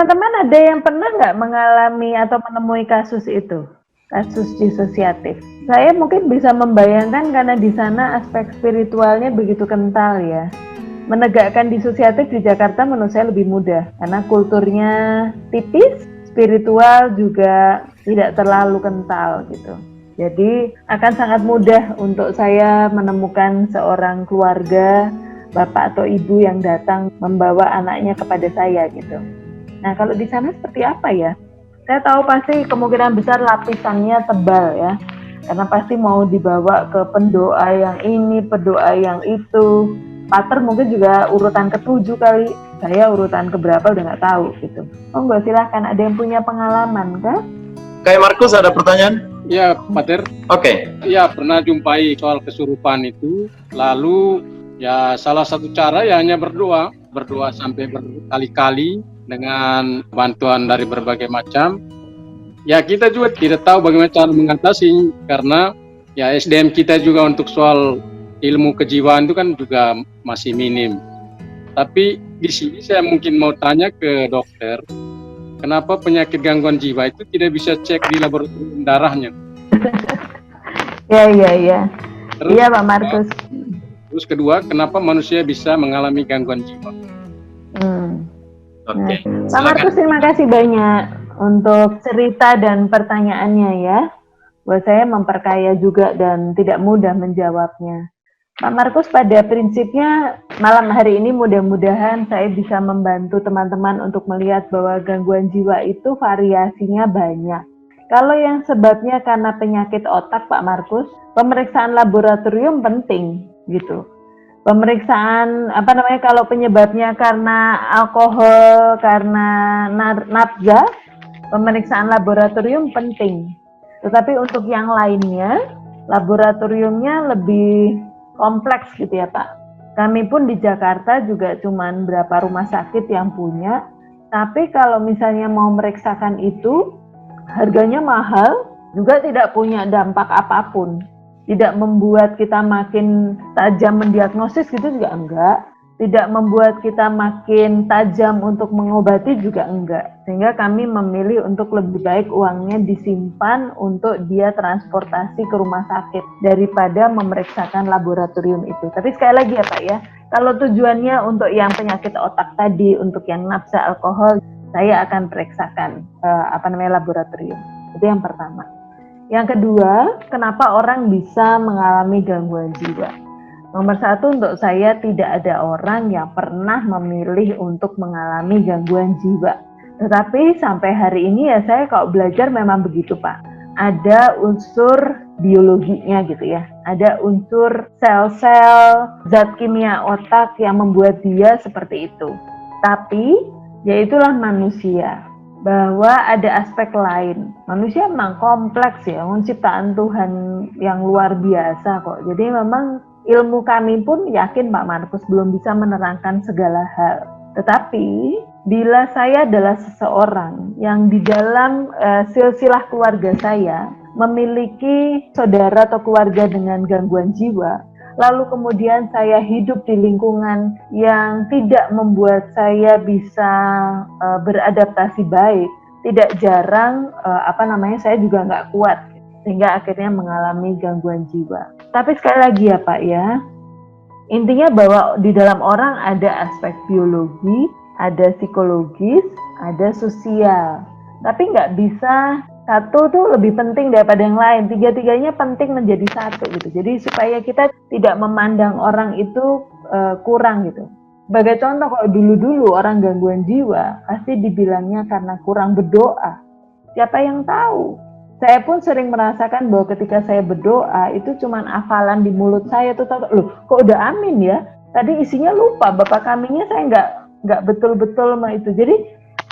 Teman-teman ada yang pernah nggak mengalami atau menemui kasus itu? Kasus disosiatif. Saya mungkin bisa membayangkan karena di sana aspek spiritualnya begitu kental ya. Menegakkan disosiatif di Jakarta menurut saya lebih mudah karena kulturnya tipis, spiritual juga tidak terlalu kental gitu. Jadi akan sangat mudah untuk saya menemukan seorang keluarga, bapak atau ibu yang datang membawa anaknya kepada saya gitu. Nah kalau di sana seperti apa ya? Saya tahu pasti kemungkinan besar lapisannya tebal ya, karena pasti mau dibawa ke pendoa yang ini, pendoa yang itu. Pater mungkin juga urutan ke-7 kali, saya urutan keberapa udah nggak tahu gitu. Oh enggak, silahkan, ada yang punya pengalaman kan? Kayak Markus ada pertanyaan? Ya, Pater. Oke. Ya, pernah jumpai soal kesurupan itu. Lalu ya salah satu cara ya hanya berdoa sampai berkali-kali dengan bantuan dari berbagai macam. Ya kita juga tidak tahu bagaimana cara mengatasi karena ya SDM kita juga untuk soal ilmu kejiwaan itu kan juga masih minim. Tapi di sini saya mungkin mau tanya ke dokter, kenapa penyakit gangguan jiwa itu tidak bisa cek di laboratorium darahnya? Iya. Iya Pak Markus. Terus kedua, kenapa manusia bisa mengalami gangguan jiwa? Oke. Pak Markus, terima kasih banyak untuk cerita dan pertanyaannya ya. Buat saya memperkaya juga dan tidak mudah menjawabnya. Pak Markus, pada prinsipnya malam hari ini mudah-mudahan saya bisa membantu teman-teman untuk melihat bahwa gangguan jiwa itu variasinya banyak. Kalau yang sebabnya karena penyakit otak Pak Markus, pemeriksaan laboratorium penting gitu. Pemeriksaan kalau penyebabnya karena alkohol, karena nafza, pemeriksaan laboratorium penting. Tetapi untuk yang lainnya, laboratoriumnya lebih kompleks gitu ya Pak. Kami pun di Jakarta juga cuman berapa rumah sakit yang punya, tapi kalau misalnya mau memeriksakan itu, harganya mahal, juga tidak punya dampak apapun. Tidak membuat kita makin tajam mendiagnosis gitu juga enggak. Tidak membuat kita makin tajam untuk mengobati juga enggak. Sehingga kami memilih untuk lebih baik uangnya disimpan untuk dia transportasi ke rumah sakit daripada memeriksakan laboratorium itu. Tapi sekali lagi ya Pak ya, kalau tujuannya untuk yang penyakit otak tadi, untuk yang nafsa alkohol, saya akan periksakan laboratorium. Itu yang pertama. Yang kedua, kenapa orang bisa mengalami gangguan jiwa? Nomor satu, untuk saya tidak ada orang yang pernah memilih untuk mengalami gangguan jiwa. Tetapi sampai hari ini ya saya kalau belajar memang begitu Pak. Ada unsur biologinya gitu ya. Ada unsur sel-sel, zat kimia otak yang membuat dia seperti itu. Tapi yaitulah manusia. Bahwa ada aspek lain. Manusia memang kompleks ya, ciptaan Tuhan yang luar biasa kok. Jadi memang ilmu kami pun yakin Pak Markus belum bisa menerangkan segala hal. Tetapi bila saya adalah seseorang yang di dalam silsilah keluarga saya memiliki saudara atau keluarga dengan gangguan jiwa, lalu kemudian saya hidup di lingkungan yang tidak membuat saya bisa beradaptasi baik, tidak jarang saya juga nggak kuat, sehingga akhirnya mengalami gangguan jiwa. Tapi sekali lagi ya Pak ya, intinya bahwa di dalam orang ada aspek biologi, ada psikologis, ada sosial. Tapi nggak bisa satu tuh lebih penting daripada yang lain. Tiga-tiganya penting menjadi satu gitu. Jadi supaya kita tidak memandang orang itu kurang gitu. Sebagai contoh, kalau dulu-dulu orang gangguan jiwa pasti dibilangnya karena kurang berdoa. Siapa yang tahu? Saya pun sering merasakan bahwa ketika saya berdoa itu cuman hafalan di mulut saya tuh, loh kok udah amin ya? Tadi isinya lupa, bapak kaminya saya nggak betul-betul sama itu. Jadi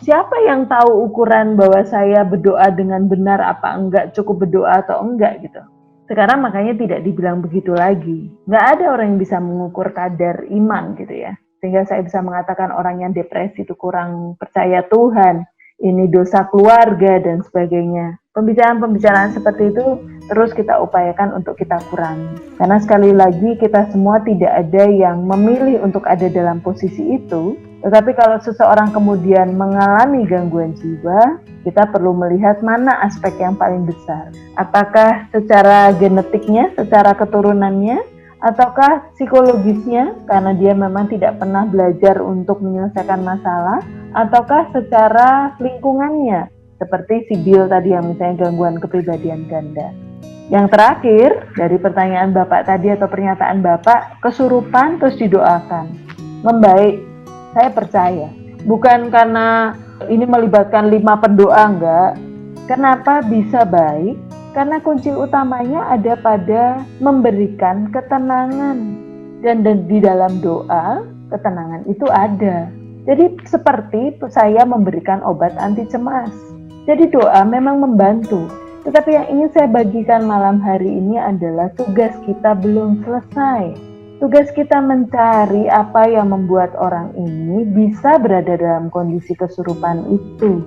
siapa yang tahu ukuran bahwa saya berdoa dengan benar apa enggak, cukup berdoa atau enggak gitu. Sekarang makanya tidak dibilang begitu lagi. Nggak ada orang yang bisa mengukur kadar iman gitu ya. Sehingga saya bisa mengatakan orang yang depresi itu kurang percaya Tuhan, ini dosa keluarga dan sebagainya. Pembicaraan-pembicaraan seperti itu terus kita upayakan untuk kita kurangi. Karena sekali lagi kita semua tidak ada yang memilih untuk ada dalam posisi itu. Tetapi kalau seseorang kemudian mengalami gangguan jiwa, kita perlu melihat mana aspek yang paling besar. Apakah secara genetiknya, secara keturunannya, ataukah psikologisnya karena dia memang tidak pernah belajar untuk menyelesaikan masalah, ataukah secara lingkungannya seperti si Bill tadi yang misalnya gangguan kepribadian ganda. Yang terakhir dari pertanyaan Bapak tadi atau pernyataan Bapak, kesurupan terus didoakan membaik. Saya percaya bukan karena ini melibatkan 5 pendoa, enggak. Kenapa bisa baik? Karena kunci utamanya ada pada memberikan ketenangan, dan di dalam doa ketenangan itu ada. Jadi seperti saya memberikan obat anti cemas. Jadi doa memang membantu. Tetapi yang ingin saya bagikan malam hari ini adalah tugas kita belum selesai. Tugas kita mencari apa yang membuat orang ini bisa berada dalam kondisi kesurupan itu.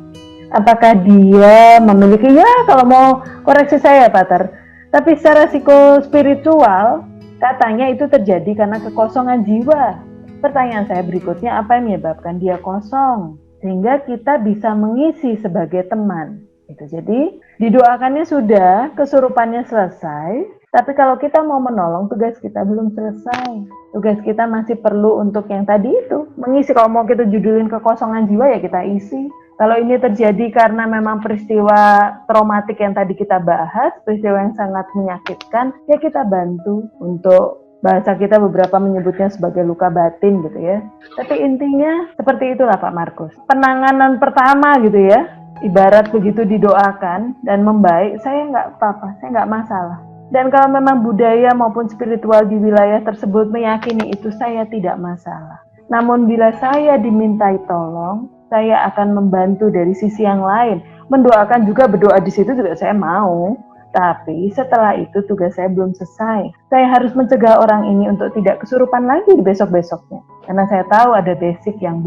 Apakah dia memiliki, ya kalau mau koreksi saya Pater, tapi secara psikospiritual katanya itu terjadi karena kekosongan jiwa. Pertanyaan saya berikutnya, apa yang menyebabkan dia kosong? Sehingga kita bisa mengisi sebagai teman. Jadi didoakannya sudah, kesurupannya selesai, tapi kalau kita mau menolong, tugas kita belum selesai. Tugas kita masih perlu untuk yang tadi itu, mengisi. Kalau mau kita judulin kekosongan jiwa, ya kita isi. Kalau ini terjadi karena memang peristiwa traumatik yang tadi kita bahas, peristiwa yang sangat menyakitkan, ya kita bantu untuk, bahasa kita beberapa menyebutnya sebagai luka batin gitu ya. Tapi intinya seperti itulah Pak Markus. Penanganan pertama gitu ya, ibarat begitu didoakan dan membaik, saya nggak apa-apa, saya nggak masalah. Dan kalau memang budaya maupun spiritual di wilayah tersebut meyakini itu, saya tidak masalah. Namun bila saya dimintai tolong, saya akan membantu dari sisi yang lain. Mendoakan juga, berdoa di situ juga saya mau. Tapi setelah itu tugas saya belum selesai. Saya harus mencegah orang ini untuk tidak kesurupan lagi di besok-besoknya. Karena saya tahu ada basic yang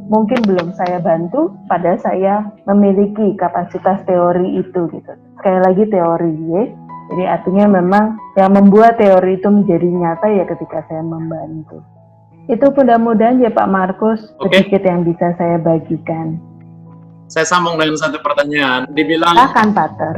mungkin belum saya bantu, padahal saya memiliki kapasitas teori itu gitu. Sekali lagi teori ya. Jadi artinya memang yang membuat teori itu menjadi nyata ya ketika saya membantu. Itu mudah-mudahan ya Pak Markus, sedikit yang bisa saya bagikan. Saya sambung dengan satu pertanyaan. Dibilang, silakan Pater.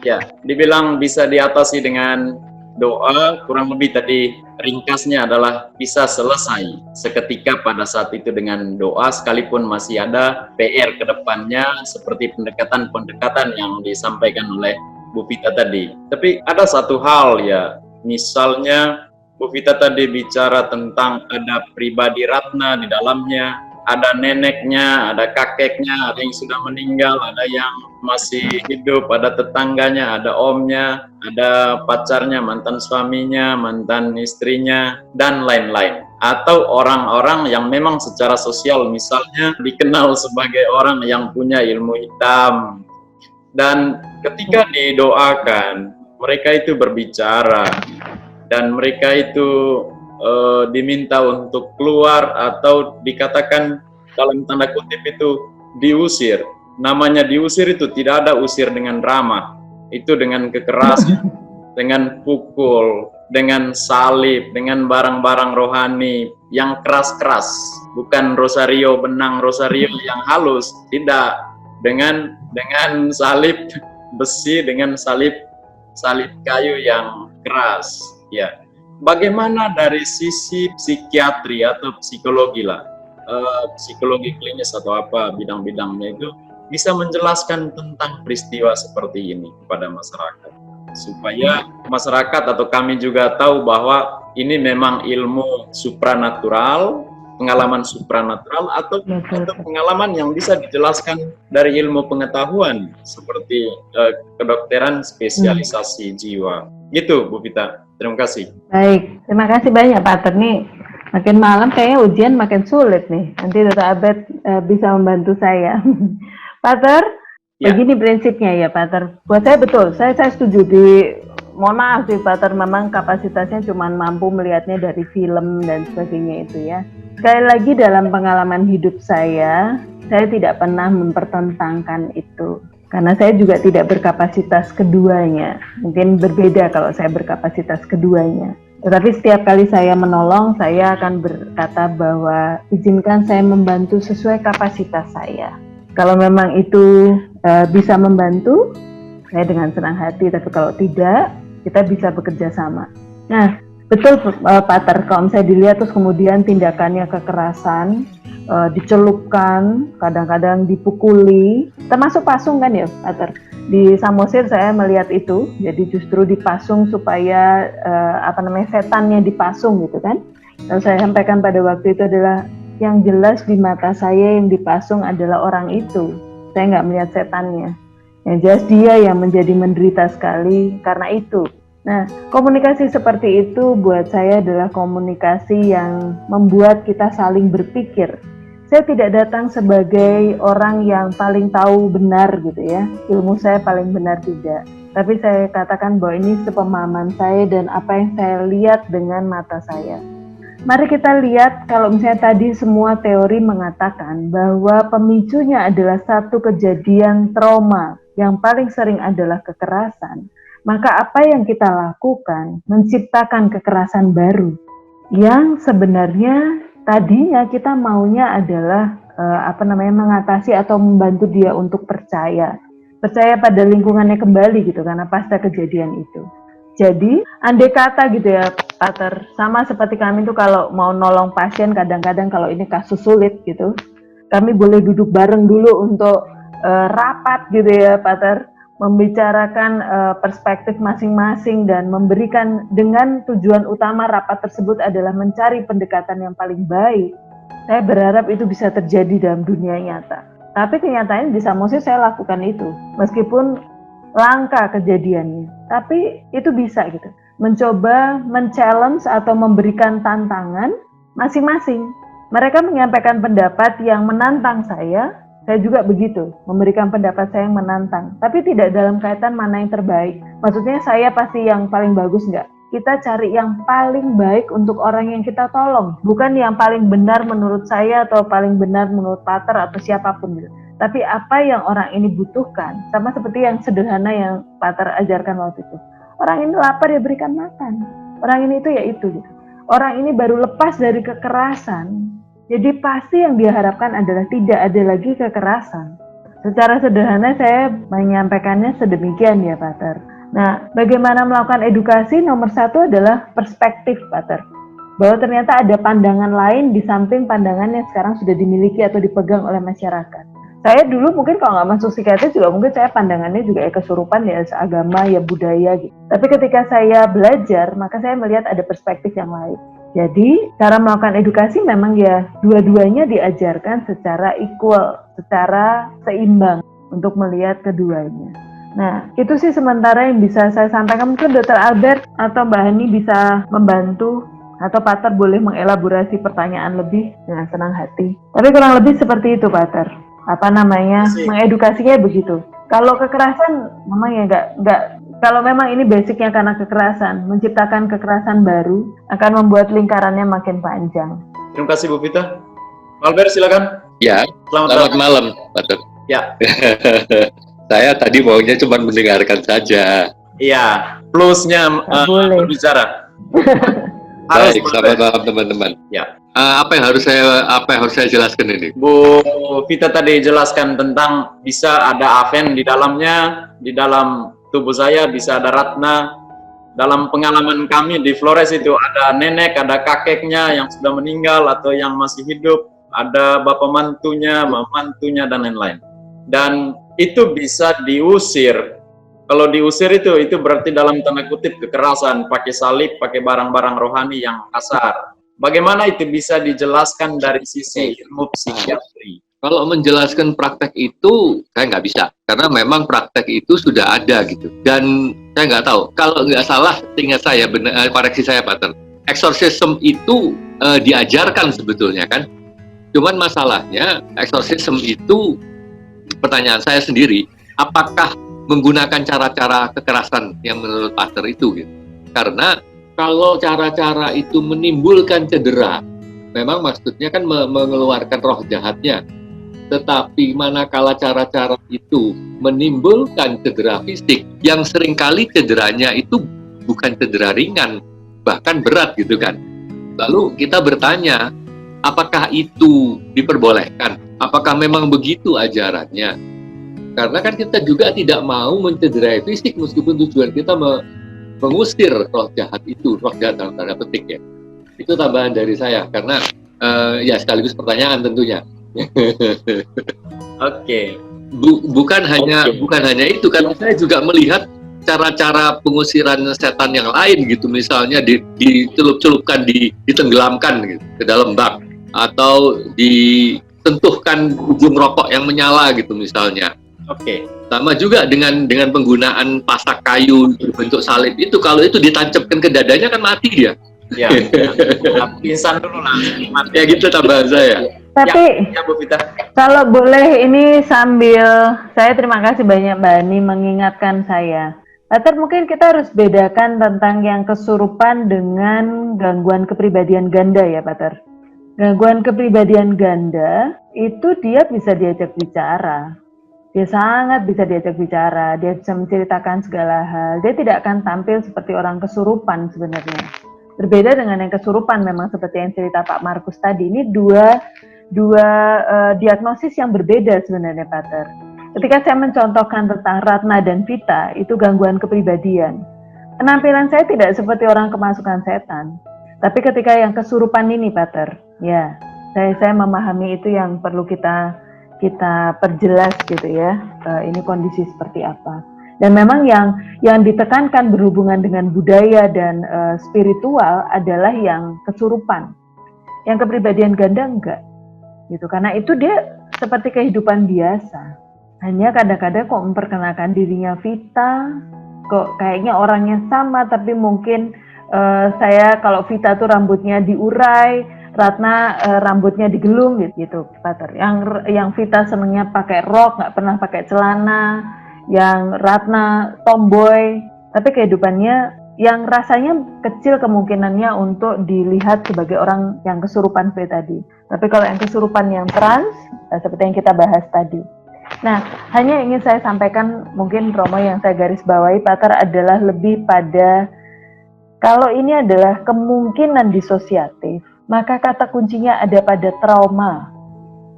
Ya, dibilang bisa diatasi dengan doa, kurang lebih tadi ringkasnya adalah bisa selesai seketika pada saat itu dengan doa, sekalipun masih ada PR ke depannya seperti pendekatan-pendekatan yang disampaikan oleh Bu Vita tadi. Tapi ada satu hal ya, misalnya Bu Vita tadi bicara tentang ada pribadi Ratna di dalamnya, ada neneknya, ada kakeknya, ada yang sudah meninggal, ada yang masih hidup, ada tetangganya, ada omnya, ada pacarnya, mantan suaminya, mantan istrinya, dan lain-lain. Atau orang-orang yang memang secara sosial misalnya dikenal sebagai orang yang punya ilmu hitam. Dan ketika didoakan, mereka itu berbicara, dan mereka itu diminta untuk keluar atau dikatakan dalam tanda kutip itu diusir. Namanya diusir itu tidak ada usir dengan drama, itu dengan kekerasan, dengan pukul, dengan salib, dengan barang-barang rohani yang keras-keras, bukan rosario benang, rosario yang halus, tidak, dengan salib besi, dengan salib kayu yang keras, ya. Bagaimana dari sisi psikiatri atau psikologi lah, psikologi klinis atau apa bidang-bidangnya itu bisa menjelaskan tentang peristiwa seperti ini kepada masyarakat, supaya masyarakat atau kami juga tahu bahwa ini memang ilmu supranatural, pengalaman supranatural atau pengalaman yang bisa dijelaskan dari ilmu pengetahuan seperti kedokteran spesialisasi jiwa. Gitu Bu Vita. Terima kasih. Baik, terima kasih banyak Pater. Nih, makin malam kayaknya ujian makin sulit nih. Nanti Dr. Abed bisa membantu saya. Pater, ya. Begini prinsipnya ya Pater. Buat saya betul, saya setuju. Mohon maaf sih Pater, memang kapasitasnya cuma mampu melihatnya dari film dan sebagainya itu ya. Sekali lagi dalam pengalaman hidup saya tidak pernah mempertentangkan itu. Karena saya juga tidak berkapasitas keduanya. Mungkin berbeda kalau saya berkapasitas keduanya. Tetapi setiap kali saya menolong, saya akan berkata bahwa izinkan saya membantu sesuai kapasitas saya. Kalau memang itu bisa membantu, saya dengan senang hati. Tapi kalau tidak, kita bisa bekerja sama. Nah, betul Pater, kalau misalnya dilihat terus kemudian tindakannya kekerasan, dicelupkan, kadang-kadang dipukuli, termasuk pasung kan ya Pater? Di Samosir saya melihat itu, jadi justru dipasung supaya setannya dipasung gitu kan. Dan saya sampaikan pada waktu itu adalah yang jelas di mata saya yang dipasung adalah orang itu. Saya nggak melihat setannya. Yang jelas dia yang menjadi menderita sekali karena itu. Nah, komunikasi seperti itu buat saya adalah komunikasi yang membuat kita saling berpikir. Saya tidak datang sebagai orang yang paling tahu benar gitu ya, ilmu saya paling benar tidak. Tapi saya katakan bahwa ini sepemahaman saya dan apa yang saya lihat dengan mata saya. Mari kita lihat kalau misalnya tadi semua teori mengatakan bahwa pemicunya adalah satu kejadian trauma yang paling sering adalah kekerasan. Maka apa yang kita lakukan menciptakan kekerasan baru yang sebenarnya tadinya kita maunya adalah mengatasi atau membantu dia untuk percaya pada lingkungannya kembali gitu karena pasca kejadian itu. Jadi andai kata gitu ya Pater, sama seperti kami tuh kalau mau nolong pasien kadang-kadang kalau ini kasus sulit gitu, kami boleh duduk bareng dulu untuk rapat gitu ya Pater, membicarakan perspektif masing-masing dan memberikan dengan tujuan utama rapat tersebut adalah mencari pendekatan yang paling baik. Saya berharap itu bisa terjadi dalam dunia nyata. Tapi kenyataannya di Samosir saya lakukan itu, meskipun langka kejadiannya. Tapi itu bisa gitu, mencoba men-challenge atau memberikan tantangan masing-masing. Mereka menyampaikan pendapat yang menantang saya juga begitu, memberikan pendapat saya yang menantang, tapi tidak dalam kaitan mana yang terbaik. Maksudnya saya pasti yang paling bagus enggak. Kita cari yang paling baik untuk orang yang kita tolong, bukan yang paling benar menurut saya atau paling benar menurut Pater atau siapapun gitu. Tapi apa yang orang ini butuhkan, sama seperti yang sederhana yang Pater ajarkan waktu itu. Orang ini lapar ya berikan makan. Orang ini itu ya itu gitu. Orang ini baru lepas dari kekerasan. Jadi pasti yang diharapkan adalah tidak ada lagi kekerasan. Secara sederhana saya menyampaikannya sedemikian ya Pater. Nah, bagaimana melakukan edukasi? Nomor satu adalah perspektif Pater. Bahwa ternyata ada pandangan lain di samping pandangan yang sekarang sudah dimiliki atau dipegang oleh masyarakat. Saya dulu mungkin kalau nggak masuk psikiatri juga mungkin saya pandangannya juga kesurupan ya agama ya budaya gitu. Tapi ketika saya belajar maka saya melihat ada perspektif yang lain. Jadi cara melakukan edukasi memang ya dua-duanya diajarkan secara equal, secara seimbang untuk melihat keduanya. Nah itu sih sementara yang bisa saya sampaikan. Mungkin Dr. Albert atau Mbak Hani bisa membantu atau Pater boleh mengelaborasi pertanyaan lebih dengan senang hati. Tapi kurang lebih seperti itu Pater. Mengedukasinya begitu. Kalau kekerasan memang ya nggak. Kalau memang ini basicnya karena kekerasan, menciptakan kekerasan baru akan membuat lingkarannya makin panjang. Terima kasih Bu Vita. Albert silakan. Ya, selamat malam, Pater. Ya. Saya tadi maunya cuma mendengarkan saja. Iya, plusnya berbicara. Baik, selamat malam teman-teman. Ya. Apa yang harus saya jelaskan ini? Bu Vita tadi jelaskan tentang bisa ada aven di dalamnya, di dalam tubuh saya bisa ada ratna. Dalam pengalaman kami di Flores itu ada nenek, ada kakeknya yang sudah meninggal atau yang masih hidup, ada bapak mantunya dan lain-lain. Dan itu bisa diusir. Kalau diusir itu berarti dalam tanda kutip kekerasan, pakai salib, pakai barang-barang rohani yang kasar. Bagaimana itu bisa dijelaskan dari sisi ilmu psikiatri? Kalau menjelaskan praktek itu, saya nggak bisa. Karena memang praktek itu sudah ada gitu. Dan saya nggak tahu, kalau nggak salah, ingat saya, koreksi saya Pater, eksorsisme itu diajarkan sebetulnya kan. Cuman masalahnya, eksorsisme itu, pertanyaan saya sendiri, apakah menggunakan cara-cara kekerasan yang menurut Pater itu gitu. Karena kalau cara-cara itu menimbulkan cedera, memang maksudnya kan mengeluarkan roh jahatnya. Tetapi manakala cara-cara itu menimbulkan cedera fisik, yang seringkali cederanya itu bukan cedera ringan, bahkan berat gitu kan. Lalu kita bertanya, apakah itu diperbolehkan? Apakah memang begitu ajarannya? Karena kan kita juga tidak mau mencederai fisik meskipun tujuan kita mengusir roh jahat itu, roh jahat dalam tanda petik ya. Itu tambahan dari saya karena ya sekaligus pertanyaan tentunya. Oke. Bukan hanya itu, karena saya juga melihat cara-cara pengusiran setan yang lain gitu, misalnya dicelup-celupkan, ditenggelamkan gitu, ke dalam bak, atau disentuhkan ujung rokok yang menyala gitu misalnya. Oke. Sama juga dengan penggunaan pasak kayu berbentuk salib itu, kalau itu ditancapkan ke dadanya kan mati dia. Ya. Pingsan dulu lah. Ya gitu tambahan saya. Tapi Ya, Bu Vita. kalau boleh ini sambil saya terima kasih banyak Mbak Ani mengingatkan saya. Pater, mungkin kita harus bedakan tentang yang kesurupan dengan gangguan kepribadian ganda ya Pater. Gangguan kepribadian ganda itu dia bisa diajak bicara. Dia sangat bisa diajak bicara, dia bisa menceritakan segala hal. Dia tidak akan tampil seperti orang kesurupan sebenarnya. Berbeda dengan yang kesurupan memang seperti yang cerita Pak Markus tadi. Ini dua diagnosis yang berbeda sebenarnya Pater. Ketika saya mencontohkan tentang Ratna dan Vita, itu gangguan kepribadian. Penampilan saya tidak seperti orang kemasukan setan. Tapi ketika yang kesurupan ini Pater, ya saya memahami itu yang perlu kita perjelas gitu ya. Ini kondisi seperti apa. Dan memang yang ditekankan berhubungan dengan budaya dan spiritual adalah yang kesurupan. Yang kepribadian ganda enggak. Gitu, karena itu dia seperti kehidupan biasa, hanya kadang-kadang kok memperkenalkan dirinya Vita, kok kayaknya orangnya sama, tapi mungkin saya kalau Vita tuh rambutnya diurai, Ratna rambutnya digelung gitu, Pater. Yang Vita senengnya pakai rok, nggak pernah pakai celana, yang Ratna tomboy, tapi kehidupannya yang rasanya kecil kemungkinannya untuk dilihat sebagai orang yang kesurupan seperti tadi. Tapi kalau yang kesurupan yang trans, seperti yang kita bahas tadi. Nah, hanya ingin saya sampaikan, mungkin Romo yang saya garis bawahi, Pater, adalah lebih pada, kalau ini adalah kemungkinan disosiatif, maka kata kuncinya ada pada trauma.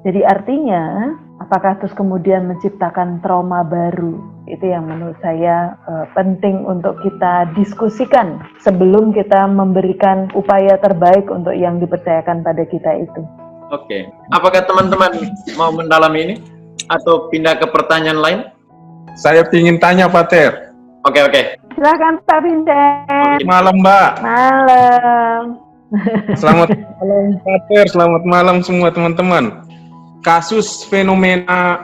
Jadi artinya, apakah terus kemudian menciptakan trauma baru? Itu yang menurut saya penting untuk kita diskusikan sebelum kita memberikan upaya terbaik untuk yang dipercayakan pada kita itu. Oke. Apakah teman-teman mau mendalami ini atau pindah ke pertanyaan lain? Saya ingin tanya Pater. Oke. Silakan Pak Vincent. Malam Mbak. Malam. Selamat malam Pater, selamat malam semua teman-teman. Kasus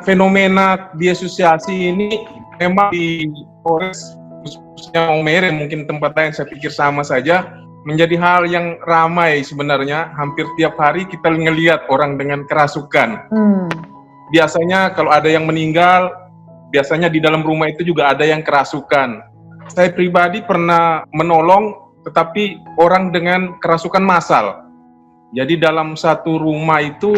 fenomena disosiasi ini memang di Polres khususnya Maumere, mungkin tempat lain saya pikir sama saja, menjadi hal yang ramai sebenarnya. Hampir tiap hari kita ngelihat orang dengan kerasukan. Biasanya kalau ada yang meninggal, biasanya di dalam rumah itu juga ada yang kerasukan. Saya pribadi pernah menolong, tetapi orang dengan kerasukan massal. Jadi dalam satu rumah itu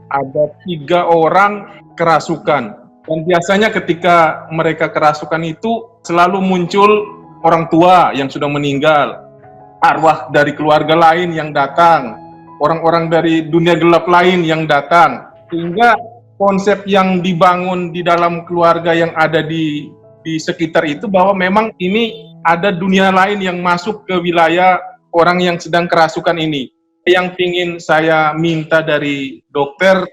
ada 3 orang kerasukan. Dan biasanya ketika mereka kerasukan itu selalu muncul orang tua yang sudah meninggal, arwah dari keluarga lain yang datang, orang-orang dari dunia gelap lain yang datang, sehingga konsep yang dibangun di dalam keluarga yang ada di sekitar itu bahwa memang ini ada dunia lain yang masuk ke wilayah orang yang sedang kerasukan ini. Yang ingin saya minta dari dokter,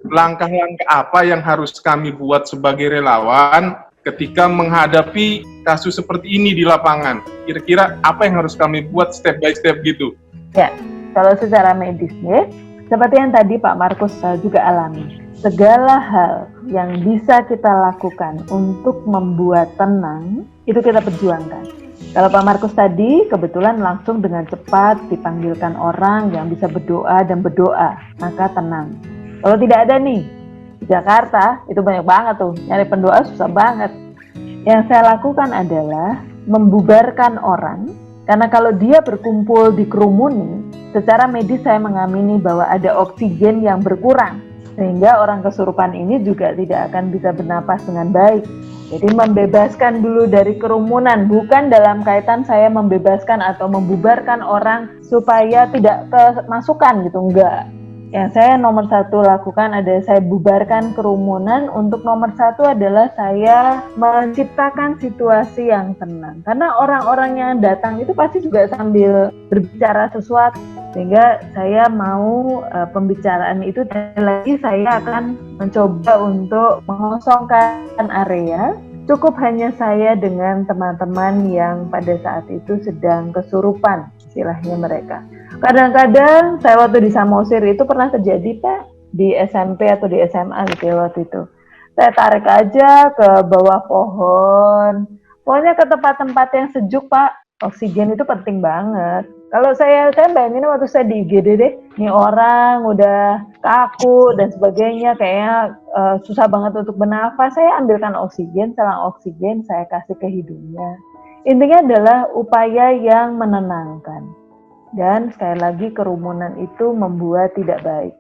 langkah-langkah apa yang harus kami buat sebagai relawan ketika menghadapi kasus seperti ini di lapangan? Kira-kira apa yang harus kami buat step by step gitu? Ya, kalau secara medisnya, seperti yang tadi Pak Markus juga alami, segala hal yang bisa kita lakukan untuk membuat tenang, itu kita perjuangkan. Kalau Pak Markus tadi kebetulan langsung dengan cepat dipanggilkan orang yang bisa berdoa dan berdoa, maka tenang. Kalau tidak ada nih, di Jakarta itu banyak banget tuh, nyari pendoa susah banget. Yang saya lakukan adalah membubarkan orang, karena kalau dia berkumpul di kerumunan, secara medis saya mengamini bahwa ada oksigen yang berkurang, sehingga orang kesurupan ini juga tidak akan bisa bernapas dengan baik. Jadi membebaskan dulu dari kerumunan, bukan dalam kaitan saya membebaskan atau membubarkan orang supaya tidak kemasukan gitu, enggak. Yang saya nomor satu lakukan adalah saya bubarkan kerumunan. Untuk nomor satu adalah saya menciptakan situasi yang tenang. Karena orang-orang yang datang itu pasti juga sambil berbicara sesuatu. Sehingga saya mau pembicaraan itu lagi saya akan mencoba untuk mengosongkan area. Cukup hanya saya dengan teman-teman yang pada saat itu sedang kesurupan, istilahnya mereka. Kadang-kadang saya waktu di Samosir itu pernah terjadi Pak, di SMP atau di SMA gitu ya waktu itu. Saya tarik aja ke bawah pohon, pokoknya ke tempat-tempat yang sejuk Pak. Oksigen itu penting banget. Kalau saya bayangin waktu saya di IGD deh, nih orang udah kaku dan sebagainya, kayaknya susah banget untuk bernafas. Saya ambilkan oksigen, selang oksigen saya kasih ke hidungnya. Intinya adalah upaya yang menenangkan. Dan sekali lagi kerumunan itu membuat tidak baik.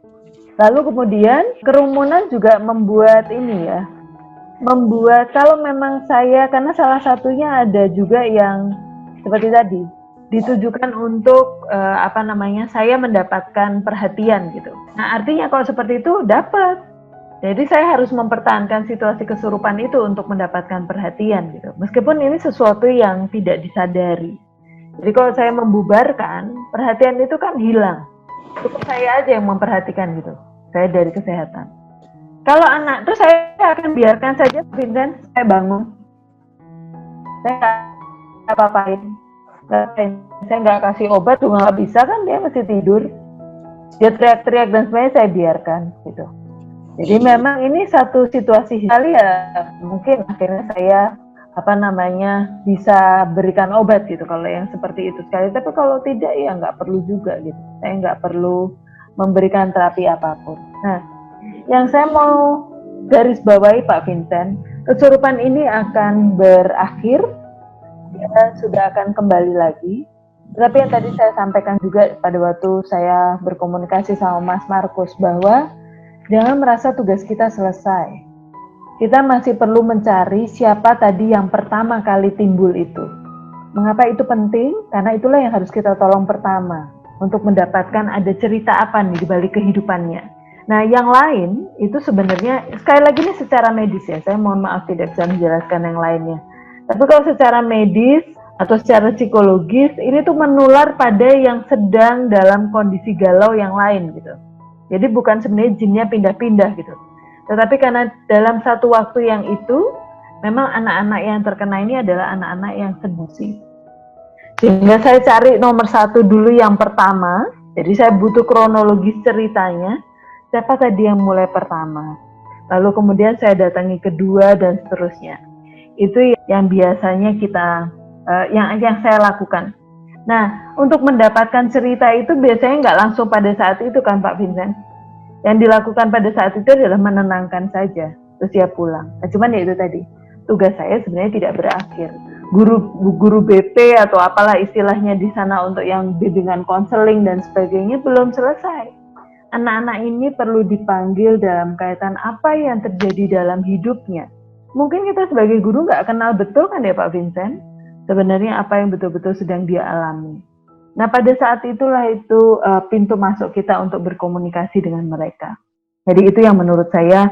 Lalu kemudian kerumunan juga membuat ini ya, membuat kalau memang saya, karena salah satunya ada juga yang seperti tadi ditujukan untuk saya mendapatkan perhatian gitu. Nah artinya kalau seperti itu dapat. Jadi saya harus mempertahankan situasi kesurupan itu untuk mendapatkan perhatian gitu. Meskipun ini sesuatu yang tidak disadari. Jadi kalau saya membubarkan, perhatian itu kan hilang. Cukup saya aja yang memperhatikan gitu. Saya dari kesehatan. Kalau anak, terus saya akan biarkan saja Vincent, saya bangun. Saya nggak apa-apain. Saya nggak kasih obat, juga nggak bisa kan, dia masih tidur. Dia teriak-teriak dan sebenarnya saya biarkan gitu. Jadi memang ini satu situasi sekali ya, mungkin akhirnya saya bisa berikan obat gitu kalau yang seperti itu sekali. Tapi kalau tidak ya nggak perlu juga gitu. Saya nggak perlu memberikan terapi apapun. Nah, yang saya mau garis bawahi Pak Vincent, kesurupan ini akan berakhir, dia sudah akan kembali lagi. Tapi yang tadi saya sampaikan juga pada waktu saya berkomunikasi sama Mas Markus bahwa jangan merasa tugas kita selesai. Kita masih perlu mencari siapa tadi yang pertama kali timbul itu. Mengapa itu penting? Karena itulah yang harus kita tolong pertama untuk mendapatkan ada cerita apa nih di balik kehidupannya. Nah, yang lain itu sebenarnya sekali lagi nih secara medis ya. Saya mohon maaf tidak bisa menjelaskan yang lainnya. Tapi kalau secara medis atau secara psikologis ini tuh menular pada yang sedang dalam kondisi galau yang lain gitu. Jadi bukan sebenarnya jinnya pindah-pindah gitu. Tetapi karena dalam satu waktu yang itu, memang anak-anak yang terkena ini adalah anak-anak yang sedusi. Sehingga saya cari nomor satu dulu yang pertama, jadi saya butuh kronologis ceritanya, siapa tadi yang mulai pertama. Lalu kemudian saya datangi kedua dan seterusnya. Itu yang biasanya yang saya lakukan. Nah, untuk mendapatkan cerita itu biasanya nggak langsung pada saat itu kan Pak Vincent. Yang dilakukan pada saat itu adalah menenangkan saja, terus dia pulang. Nah, cuman ya itu tadi, tugas saya sebenarnya tidak berakhir. Guru BP atau apalah istilahnya di sana untuk yang bimbingan konseling dan sebagainya belum selesai. Anak-anak ini perlu dipanggil dalam kaitan apa yang terjadi dalam hidupnya. Mungkin kita sebagai guru nggak kenal betul kan ya Pak Vincent, sebenarnya apa yang betul-betul sedang dia alami. Nah pada saat itulah itu pintu masuk kita untuk berkomunikasi dengan mereka. Jadi itu yang menurut saya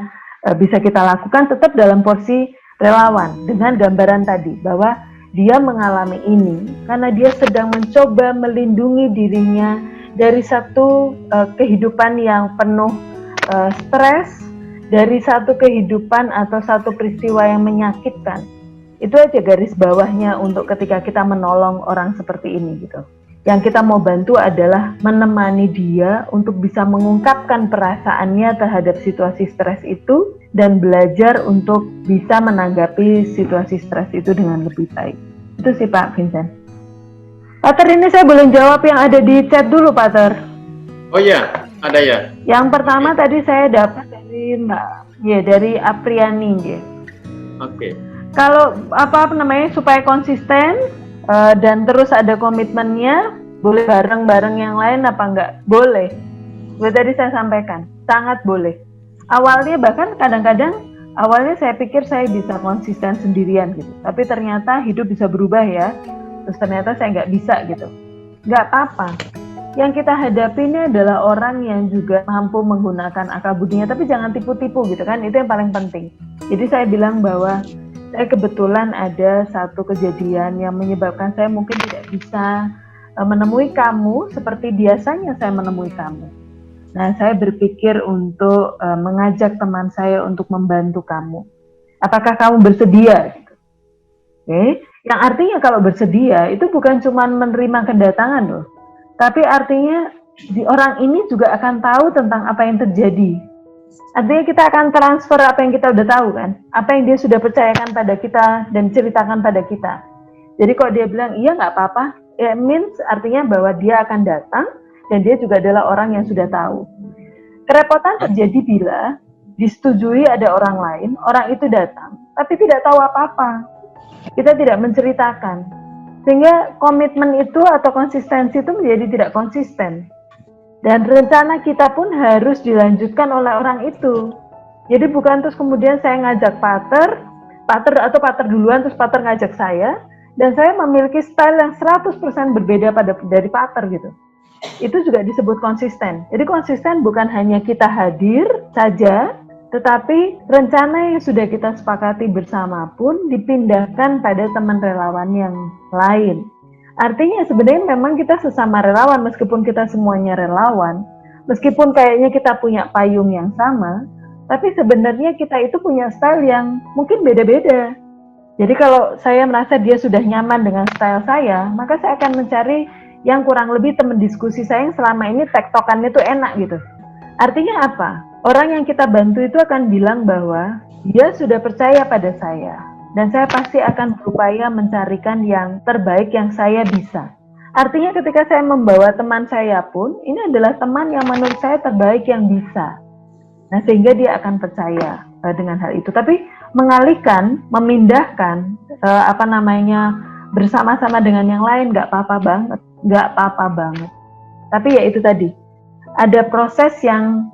bisa kita lakukan tetap dalam porsi relawan dengan gambaran tadi bahwa dia mengalami ini karena dia sedang mencoba melindungi dirinya dari satu kehidupan yang penuh stres, dari satu kehidupan atau satu peristiwa yang menyakitkan. Itu aja garis bawahnya untuk ketika kita menolong orang seperti ini gitu. Yang kita mau bantu adalah menemani dia untuk bisa mengungkapkan perasaannya terhadap situasi stres itu dan belajar untuk bisa menanggapi situasi stres itu dengan lebih baik. Itu sih Pak Vincent. Pater, ini saya boleh jawab yang ada di chat dulu Pater. Oh iya, ada ya. Yang pertama tadi saya dapat dari dari Apriani ya. Oke. Kalau supaya konsisten dan terus ada komitmennya, boleh bareng-bareng yang lain apa enggak? Boleh. Seperti tadi saya sampaikan, sangat boleh. Awalnya bahkan kadang-kadang awalnya saya pikir saya bisa konsisten sendirian gitu, tapi ternyata hidup bisa berubah ya. Terus ternyata saya nggak bisa gitu. Nggak apa-apa. Yang kita hadapi ini adalah orang yang juga mampu menggunakan akal budinya, tapi jangan tipu-tipu gitu kan, itu yang paling penting. Jadi saya bilang bahwa saya kebetulan ada satu kejadian yang menyebabkan saya mungkin tidak bisa menemui kamu seperti biasanya saya menemui kamu. Nah, saya berpikir untuk mengajak teman saya untuk membantu kamu. Apakah kamu bersedia? Oke, yang artinya kalau bersedia itu bukan cuma menerima kedatangan loh, tapi artinya orang ini juga akan tahu tentang apa yang terjadi. Artinya kita akan transfer apa yang kita udah tahu kan, apa yang dia sudah percayakan pada kita dan ceritakan pada kita. Jadi kalau dia bilang iya nggak apa-apa, it means artinya bahwa dia akan datang dan dia juga adalah orang yang sudah tahu. Kerepotan terjadi bila disetujui ada orang lain, orang itu datang, tapi tidak tahu apa-apa. Kita tidak menceritakan, sehingga komitmen itu atau konsistensi itu menjadi tidak konsisten. Dan rencana kita pun harus dilanjutkan oleh orang itu. Jadi bukan terus kemudian saya ngajak pater duluan terus pater ngajak saya, dan saya memiliki style yang 100% berbeda dari pater gitu. Itu juga disebut konsisten. Jadi konsisten bukan hanya kita hadir saja, tetapi rencana yang sudah kita sepakati bersama pun dipindahkan pada teman relawan yang lain. Artinya sebenarnya memang kita sesama relawan, meskipun kita semuanya relawan, meskipun kayaknya kita punya payung yang sama, tapi sebenarnya kita itu punya style yang mungkin beda-beda. Jadi kalau saya merasa dia sudah nyaman dengan style saya, maka saya akan mencari yang kurang lebih teman diskusi saya yang selama ini tektokannya itu enak gitu. Artinya apa? Orang yang kita bantu itu akan bilang bahwa dia sudah percaya pada saya, dan saya pasti akan berupaya mencarikan yang terbaik yang saya bisa. Artinya ketika saya membawa teman saya pun, ini adalah teman yang menurut saya terbaik yang bisa. Nah, sehingga dia akan percaya dengan hal itu. Tapi mengalihkan, memindahkan, bersama-sama dengan yang lain, nggak apa-apa banget. Tapi ya itu tadi, ada proses yang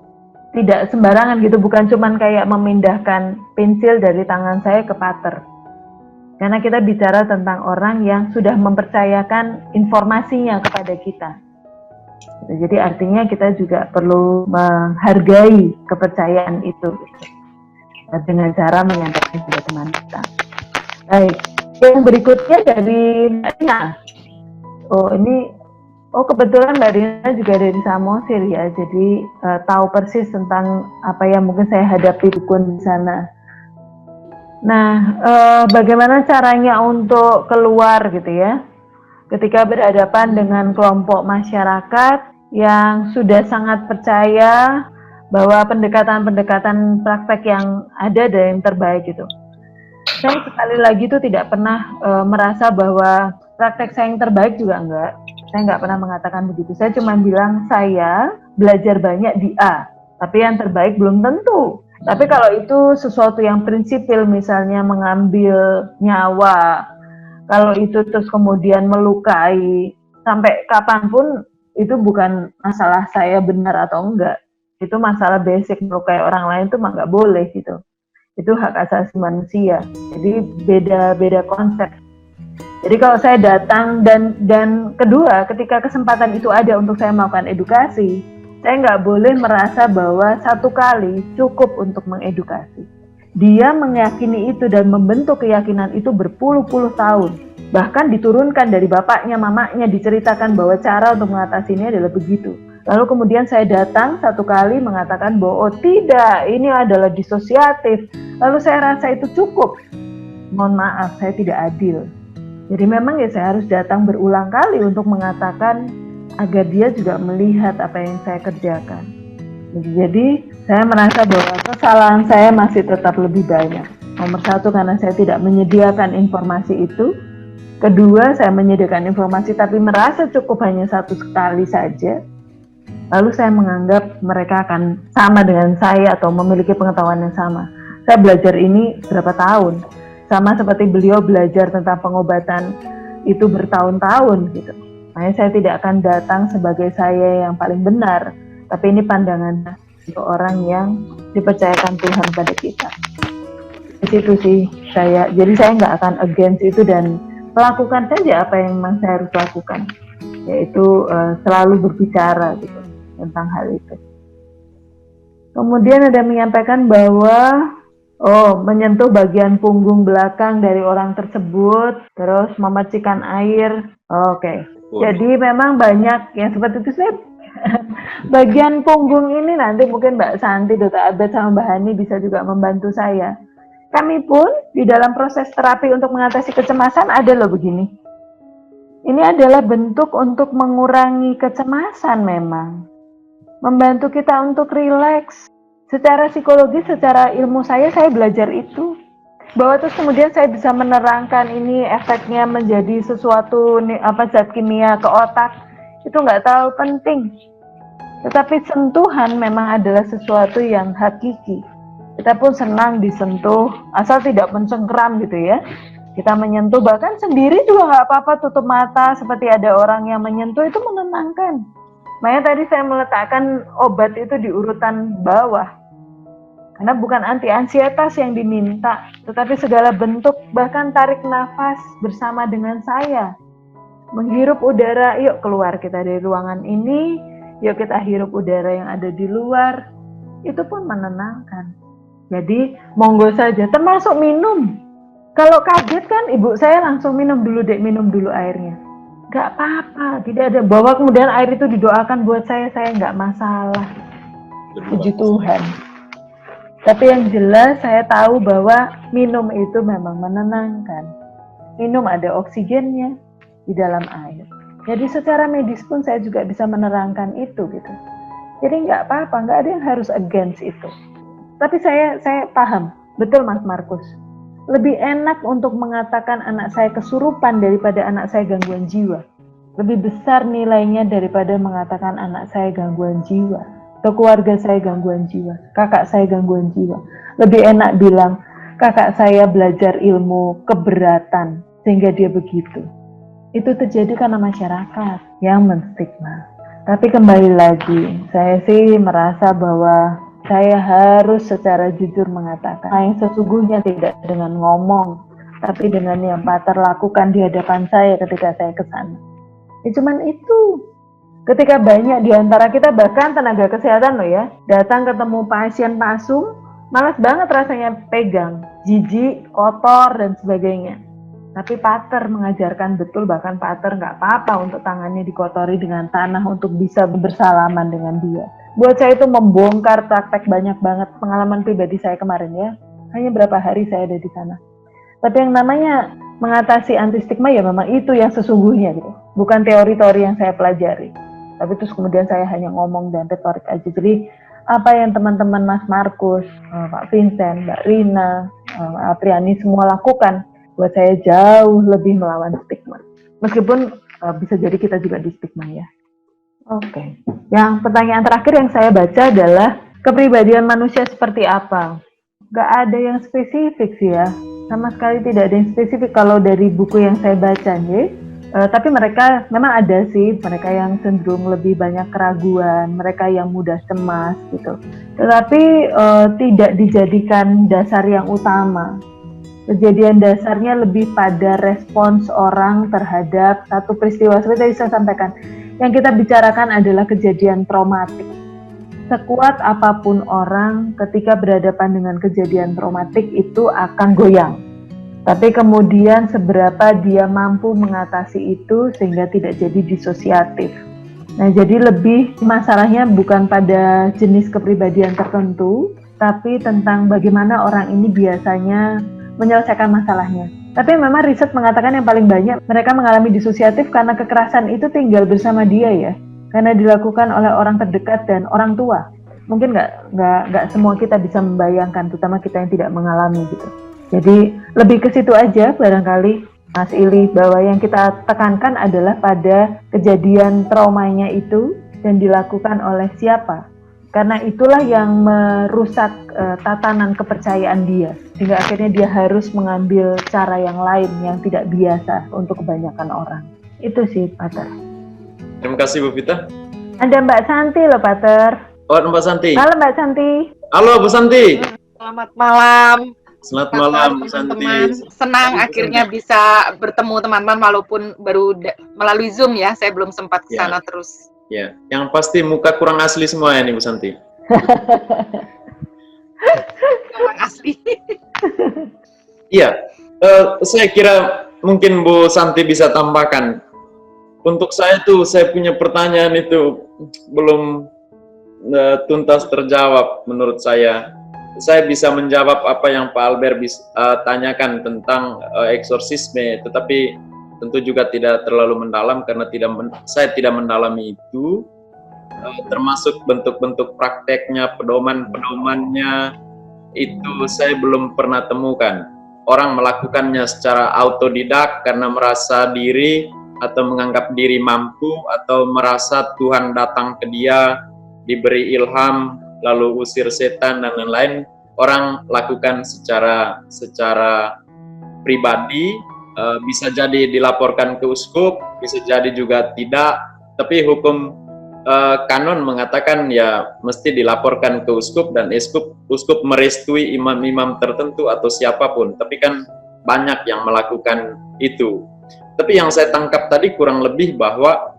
tidak sembarangan gitu, bukan cuman kayak memindahkan pensil dari tangan saya ke pater. Karena kita bicara tentang orang yang sudah mempercayakan informasinya kepada kita. Jadi artinya kita juga perlu menghargai kepercayaan itu dengan cara menyampaikan kepada teman kita. Baik, yang berikutnya dari Mbak Rina. Kebetulan Mbak Rina juga dari Samosir ya, jadi tahu persis tentang apa yang mungkin saya hadapi dukun di sana. Nah, bagaimana caranya untuk keluar gitu ya, ketika berhadapan dengan kelompok masyarakat yang sudah sangat percaya bahwa pendekatan-pendekatan praktek yang ada yang terbaik gitu. Saya sekali lagi tuh tidak pernah merasa bahwa praktek saya yang terbaik juga enggak. Saya nggak pernah mengatakan begitu. Saya cuma bilang saya belajar banyak di A, tapi yang terbaik belum tentu. Tapi kalau itu sesuatu yang prinsipil, misalnya mengambil nyawa, kalau itu terus kemudian melukai, sampai kapanpun itu bukan masalah saya benar atau enggak. Itu masalah basic, melukai orang lain itu mah nggak boleh gitu. Itu hak asasi manusia. Jadi beda konsep. Jadi kalau saya datang dan kedua, ketika kesempatan itu ada untuk saya melakukan edukasi, saya nggak boleh merasa bahwa satu kali cukup untuk mengedukasi. Dia meyakini itu dan membentuk keyakinan itu berpuluh-puluh tahun. Bahkan diturunkan dari bapaknya, mamanya, diceritakan bahwa cara untuk mengatasinya adalah begitu. Lalu kemudian saya datang satu kali mengatakan bahwa tidak, ini adalah disosiatif. Lalu saya rasa itu cukup. Mohon maaf, saya tidak adil. Jadi memang ya saya harus datang berulang kali untuk mengatakan agar dia juga melihat apa yang saya kerjakan. Jadi saya merasa bahwa kesalahan saya masih tetap lebih banyak. Nomor satu, karena saya tidak menyediakan informasi itu. Kedua, saya menyediakan informasi tapi merasa cukup hanya satu kali saja. Lalu saya menganggap mereka akan sama dengan saya atau memiliki pengetahuan yang sama. Saya belajar ini berapa tahun. Sama seperti beliau belajar tentang pengobatan itu bertahun-tahun gitu. Makanya saya tidak akan datang sebagai saya yang paling benar, tapi ini pandangan untuk orang yang dipercayakan Tuhan pada kita. situ sih saya. Jadi saya nggak akan against itu dan melakukan saja apa yang memang saya harus lakukan, yaitu selalu berbicara gitu tentang hal itu. Kemudian ada menyampaikan bahwa menyentuh bagian punggung belakang dari orang tersebut, terus memercikan air. Oke. Jadi memang banyak yang seperti itu sih. Bagian punggung ini nanti mungkin Mbak Santi, Dr. Abed sama Mbak Hani bisa juga membantu saya. Kami pun di dalam proses terapi untuk mengatasi kecemasan ada loh begini. Ini adalah bentuk untuk mengurangi kecemasan memang. Membantu kita untuk rileks. Secara psikologis, secara ilmu saya belajar itu. Bahwa terus kemudian saya bisa menerangkan ini efeknya menjadi sesuatu zat kimia ke otak. Itu nggak terlalu penting. Tetapi sentuhan memang adalah sesuatu yang hakiki. Kita pun senang disentuh, asal tidak mencengkeram gitu ya. Kita menyentuh, bahkan sendiri juga nggak apa-apa, tutup mata seperti ada orang yang menyentuh, itu menenangkan. Makanya tadi saya meletakkan obat itu di urutan bawah. Karena bukan anti-ansietas yang diminta, tetapi segala bentuk, bahkan tarik nafas bersama dengan saya. Menghirup udara, yuk keluar kita dari ruangan ini, yuk kita hirup udara yang ada di luar, itu pun menenangkan. Jadi monggo saja, termasuk minum. Kalau kaget kan ibu saya langsung minum dulu airnya. Gak apa-apa, tidak ada. Bahwa kemudian air itu didoakan buat saya nggak masalah. Puji Tuhan. Tapi yang jelas saya tahu bahwa minum itu memang menenangkan. Minum ada oksigennya di dalam air. Jadi secara medis pun saya juga bisa menerangkan itu gitu. Jadi nggak apa-apa, nggak ada yang harus against itu. Tapi saya paham, betul Mas Markus. Lebih enak untuk mengatakan anak saya kesurupan daripada anak saya gangguan jiwa. Lebih besar nilainya daripada mengatakan anak saya gangguan jiwa. Atau keluarga saya gangguan jiwa, kakak saya gangguan jiwa. Lebih enak bilang, kakak saya belajar ilmu keberatan sehingga dia begitu. Itu terjadi karena masyarakat yang menstigma. Tapi kembali lagi, saya sih merasa bahwa saya harus secara jujur mengatakan yang sesungguhnya tidak dengan ngomong, tapi dengan yang Pater lakukan di hadapan saya ketika saya ke sana. Ya cuman itu. Ketika banyak di antara kita, bahkan tenaga kesehatan loh ya, datang ketemu pasien pasung, malas banget rasanya pegang, jijik, kotor, dan sebagainya. Tapi Pater mengajarkan betul, bahkan Pater nggak apa-apa untuk tangannya dikotori dengan tanah untuk bisa bersalaman dengan dia. Buat saya itu membongkar praktek banyak banget pengalaman pribadi saya kemarin ya. Hanya berapa hari saya ada di sana. Tapi yang namanya mengatasi anti stigma ya memang itu yang sesungguhnya gitu. Bukan teori-teori yang saya pelajari. Tapi terus kemudian saya hanya ngomong dan retorik aja. Jadi apa yang teman-teman Mas Markus, Pak Vincent, Mbak Rina, Apriani semua lakukan, buat saya jauh lebih melawan stigma. Meskipun bisa jadi kita juga di stigma ya. Oke. Yang pertanyaan terakhir yang saya baca adalah kepribadian manusia seperti apa? Gak ada yang spesifik sih ya. Sama sekali tidak ada yang spesifik kalau dari buku yang saya baca ya. Tapi mereka memang ada sih, mereka yang cenderung lebih banyak keraguan, mereka yang mudah cemas gitu. Tetapi tidak dijadikan dasar yang utama. Kejadian dasarnya lebih pada respons orang terhadap satu peristiwa. Seperti tadi saya sampaikan, yang kita bicarakan adalah kejadian traumatik. Sekuat apapun orang ketika berhadapan dengan kejadian traumatik itu akan goyang. Tapi kemudian seberapa dia mampu mengatasi itu sehingga tidak jadi disosiatif. Nah, jadi lebih masalahnya bukan pada jenis kepribadian tertentu, tapi tentang bagaimana orang ini biasanya menyelesaikan masalahnya. Tapi memang riset mengatakan yang paling banyak mereka mengalami disosiatif karena kekerasan itu tinggal bersama dia ya. Karena dilakukan oleh orang terdekat dan orang tua. Mungkin nggak semua kita bisa membayangkan, terutama kita yang tidak mengalami gitu. Jadi lebih ke situ aja barangkali Mas Ili, bahwa yang kita tekankan adalah pada kejadian traumanya itu dan dilakukan oleh siapa. Karena itulah yang merusak tatanan kepercayaan dia. Sehingga akhirnya dia harus mengambil cara yang lain yang tidak biasa untuk kebanyakan orang. Itu sih, Pater. Terima kasih Bu Vita. Ada Mbak Santi loh, Pater. Oh, Mbak Santi. Halo Mbak Santi. Halo Bu Santi. Selamat malam. Selamat Pater, malam, Bu teman-teman. Santi. Senang Bu akhirnya Santi. bisa bertemu teman-teman walaupun baru melalui Zoom ya. Saya belum sempat ke Ya. sana terus. Ya, yang pasti muka kurang asli semua ya nih Bu Santi. Orang asli. Iya, saya kira mungkin Bu Santi bisa tambahkan. Untuk saya tuh, saya punya pertanyaan itu belum tuntas terjawab menurut saya. Saya bisa menjawab apa yang Pak Albert tanyakan tentang eksorsisme, tetapi tentu juga tidak terlalu mendalam karena saya tidak mendalami itu, termasuk bentuk-bentuk prakteknya, pedoman-pedomannya, itu saya belum pernah temukan. Orang melakukannya secara autodidak karena merasa diri atau menganggap diri mampu atau merasa Tuhan datang ke dia, diberi ilham, lalu usir setan dan lain-lain. Orang lakukan secara pribadi, bisa jadi dilaporkan ke uskup, bisa jadi juga tidak, tapi hukum kanon mengatakan ya mesti dilaporkan ke uskup dan uskup merestui imam-imam tertentu atau siapapun, tapi kan banyak yang melakukan itu. Tapi yang saya tangkap tadi kurang lebih bahwa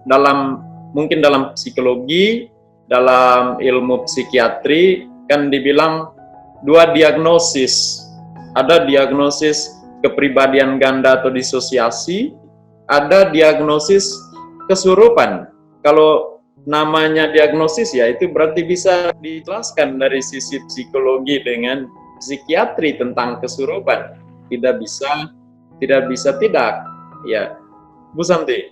mungkin dalam psikologi, dalam ilmu psikiatri kan dibilang dua diagnosis. Ada diagnosis kepribadian ganda atau disosiasi, ada diagnosis kesurupan. Kalau namanya diagnosis ya itu berarti bisa dijelaskan dari sisi psikologi dengan psikiatri tentang kesurupan. Tidak bisa tidak. Ya, Bu Santi,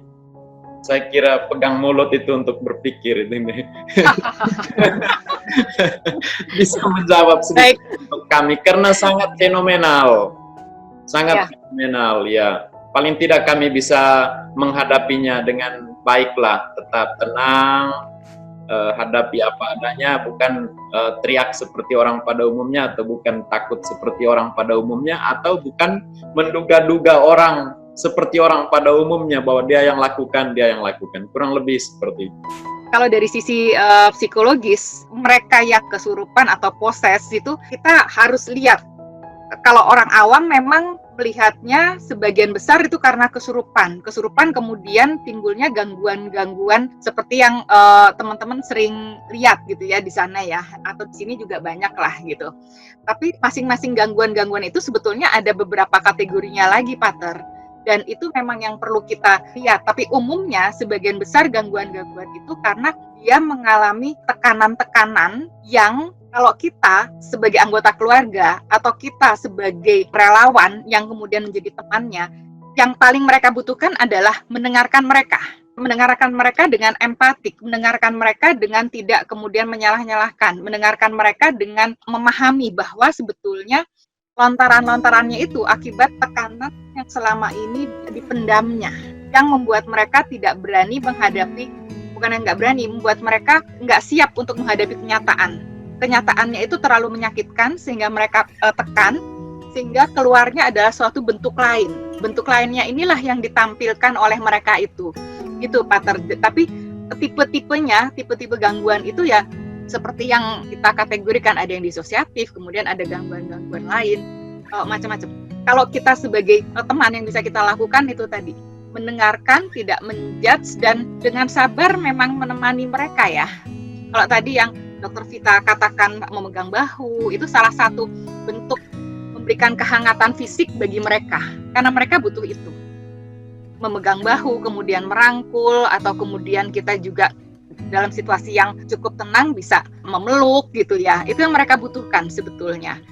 saya kira pegang mulut itu untuk berpikir ini. Bisa menjawab sedikit untuk kami karena sangat fenomenal. Fenomenal ya. Paling tidak kami bisa menghadapinya dengan baiklah, tetap tenang, hadapi apa adanya, bukan teriak seperti orang pada umumnya, atau bukan takut seperti orang pada umumnya, atau bukan menduga-duga orang seperti orang pada umumnya bahwa dia yang lakukan, kurang lebih seperti itu. Kalau dari sisi psikologis, mereka yang kesurupan atau poses itu kita harus lihat. Kalau orang awam memang melihatnya sebagian besar itu karena kesurupan. Kesurupan kemudian timbulnya gangguan-gangguan seperti yang teman-teman sering lihat gitu ya di sana ya, atau di sini juga banyak lah gitu. Tapi masing-masing gangguan-gangguan itu sebetulnya ada beberapa kategorinya lagi, Pater. Dan itu memang yang perlu kita lihat. Tapi umumnya sebagian besar gangguan-gangguan itu karena dia mengalami tekanan-tekanan yang kalau kita sebagai anggota keluarga atau kita sebagai relawan yang kemudian menjadi temannya, yang paling mereka butuhkan adalah mendengarkan mereka dengan empatik, mendengarkan mereka dengan tidak kemudian menyalah-nyalahkan, mendengarkan mereka dengan memahami bahwa sebetulnya lontaran-lontarannya itu akibat tekanan yang selama ini dipendamnya, yang membuat mereka tidak berani menghadapi, bukan yang nggak berani, membuat mereka nggak siap untuk menghadapi kenyataan. Kenyataannya itu terlalu menyakitkan sehingga mereka tekan, sehingga keluarnya adalah suatu bentuk lain. Bentuk lainnya inilah yang ditampilkan oleh mereka itu. Gitu, Pater. Tapi tipe-tipe gangguan itu ya seperti yang kita kategorikan, ada yang disosiatif, kemudian ada gangguan-gangguan lain, macam-macam. Kalau kita sebagai teman yang bisa kita lakukan itu tadi, mendengarkan, tidak menjudge, dan dengan sabar memang menemani mereka ya. Kalau tadi yang Dr. Vita katakan memegang bahu, itu salah satu bentuk memberikan kehangatan fisik bagi mereka, karena mereka butuh itu. Memegang bahu, kemudian merangkul, atau kemudian kita juga dalam situasi yang cukup tenang bisa memeluk gitu ya. Itu yang mereka butuhkan sebetulnya.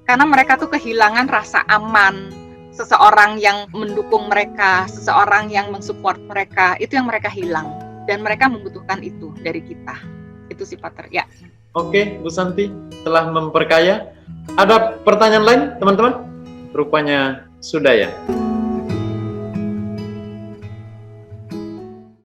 Karena mereka tuh kehilangan rasa aman, seseorang yang mendukung mereka, seseorang yang mensupport mereka, itu yang mereka hilang. Dan mereka membutuhkan itu dari kita. Itu sih, Pater. Ya. Oke, Bu Santi telah memperkaya. Ada pertanyaan lain, teman-teman? Rupanya sudah ya.